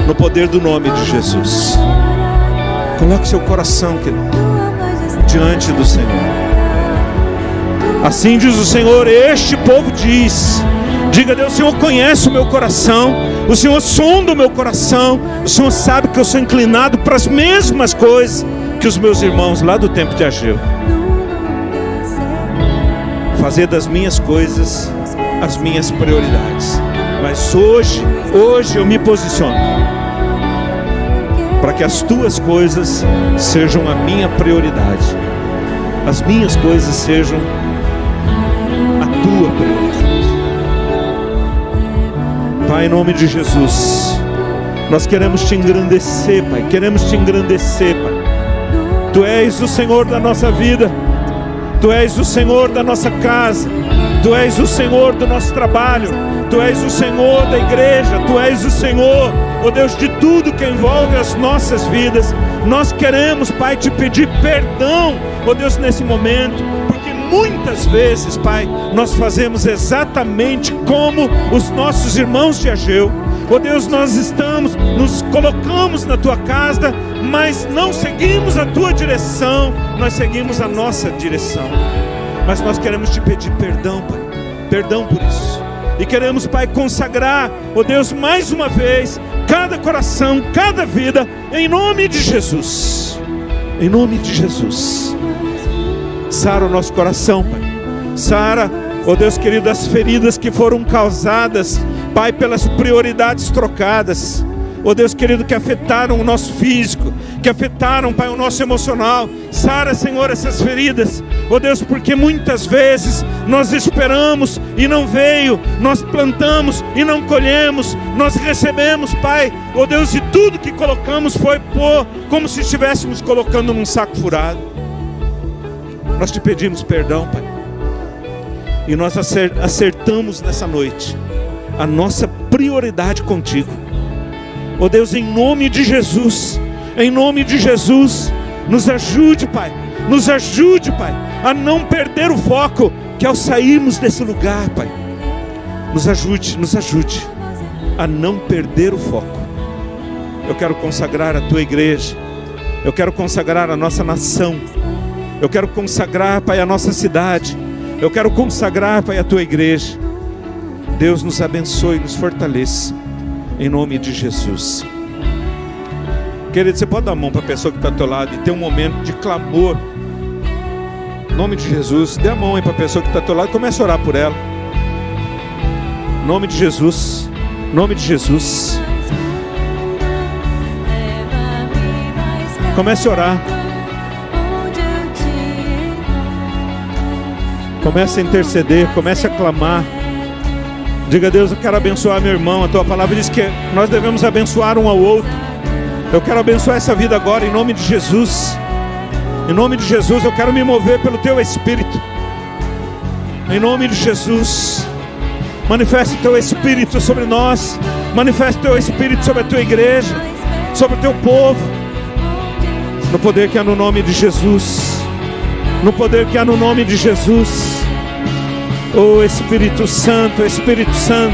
No poder do nome de Jesus. Coloque seu coração, querido, diante do Senhor. Assim diz o Senhor, este povo diz. Diga a Deus, o Senhor conhece o meu coração, o Senhor sonda o meu coração, o Senhor sabe que eu sou inclinado para as mesmas coisas que os meus irmãos lá do tempo de Ageu. Fazer das minhas coisas as minhas prioridades. Mas hoje eu me posiciono para que as tuas coisas sejam a minha prioridade. As minhas coisas sejam a tua prioridade. Pai, em nome de Jesus, nós queremos te engrandecer, Pai. Queremos te engrandecer, Pai. Tu és o Senhor da nossa vida. Tu és o Senhor da nossa casa. Tu és o Senhor do nosso trabalho. Tu és o Senhor da igreja. Tu és o Senhor, ó Deus, de tudo que envolve as nossas vidas. Nós queremos, Pai, te pedir perdão, ó Deus, nesse momento, porque muitas vezes, Pai, nós fazemos exatamente como os nossos irmãos de Ageu. Ó Deus, nós nos colocamos na Tua casa, mas não seguimos a Tua direção, nós seguimos a nossa direção. Mas nós queremos te pedir perdão, Pai, perdão por isso. E queremos, Pai, consagrar, ó Deus, mais uma vez, cada coração, cada vida, em nome de Jesus. Em nome de Jesus. Sara o nosso coração, Pai. Sara, ó Deus querido, as feridas que foram causadas, Pai, pelas prioridades trocadas. Ó Deus querido, que afetaram o nosso físico, que afetaram, Pai, o nosso emocional. Sara, Senhor, essas feridas, ó Deus, porque muitas vezes nós esperamos e não veio, nós plantamos e não colhemos, nós recebemos, Pai, ó Deus, e tudo que colocamos foi como se estivéssemos colocando num saco furado. Nós te pedimos perdão, Pai, e nós acertamos nessa noite a nossa prioridade contigo. Ó Deus, em nome de Jesus, nos ajude, Pai, a não perder o foco, que ao sairmos desse lugar, Pai, nos ajude a não perder o foco. Eu quero consagrar a Tua igreja, eu quero consagrar a nossa nação, Eu quero consagrar, Pai, a nossa cidade. Eu quero consagrar, Pai, a tua igreja. Deus nos abençoe, nos fortaleça, em nome de Jesus. Querido, você pode dar a mão para a pessoa que está ao teu lado e ter um momento de clamor. Em nome de Jesus, dê a mão aí para a pessoa que está ao teu lado e comece a orar por ela. Em nome de Jesus, em nome de Jesus. Comece a orar. Comece a interceder, comece a clamar. Diga a Deus, eu quero abençoar meu irmão. A tua palavra diz que nós devemos abençoar um ao outro. Eu quero abençoar essa vida agora em nome de Jesus. Em nome de Jesus, eu quero me mover pelo teu Espírito. Em nome de Jesus, manifeste o teu Espírito sobre nós. Manifeste o teu Espírito sobre a tua igreja, sobre o teu povo. No poder que há no nome de Jesus. No poder que há no nome de Jesus. Oh Espírito Santo, Espírito Santo,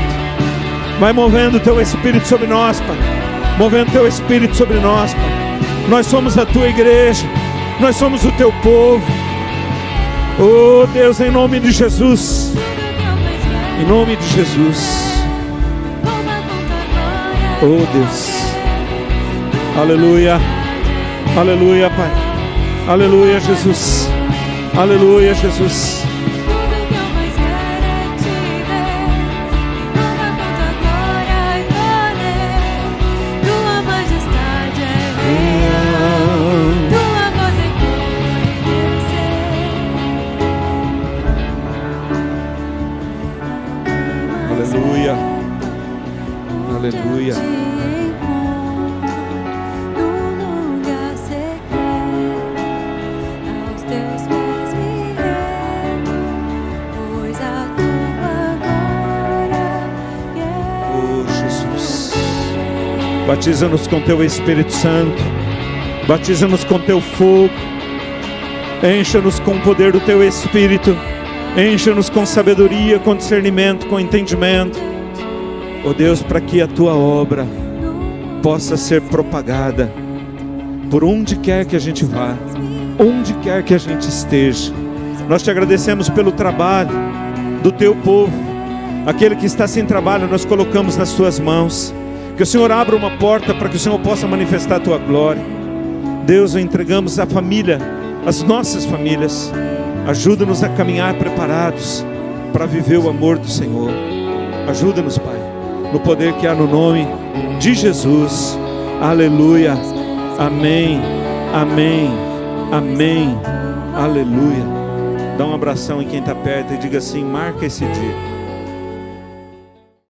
vai movendo o teu Espírito sobre nós, Pai. Movendo o teu Espírito sobre nós, Pai. Nós somos a tua igreja. Nós somos o teu povo. Oh Deus, em nome de Jesus. Em nome de Jesus. Oh Deus. Aleluia. Aleluia, Pai. Aleluia, Jesus. Aleluia, Jesus. Aleluia. Oh Jesus, batiza-nos com teu Espírito Santo, batiza-nos com teu fogo, encha-nos com o poder do teu Espírito, encha-nos com sabedoria, com discernimento, com entendimento. Oh Deus, para que a tua obra possa ser propagada por onde quer que a gente vá, onde quer que a gente esteja. Nós te agradecemos pelo trabalho do teu povo. Aquele que está sem trabalho, nós colocamos nas tuas mãos. Que o Senhor abra uma porta para que o Senhor possa manifestar a tua glória. Deus, entregamos a família, as nossas famílias. Ajuda-nos a caminhar preparados para viver o amor do Senhor. Ajuda-nos, Pai, no poder que há no nome de Jesus. Aleluia. Amém. Amém. Amém. Aleluia. Dá um abração em quem está perto e diga assim: marca esse dia.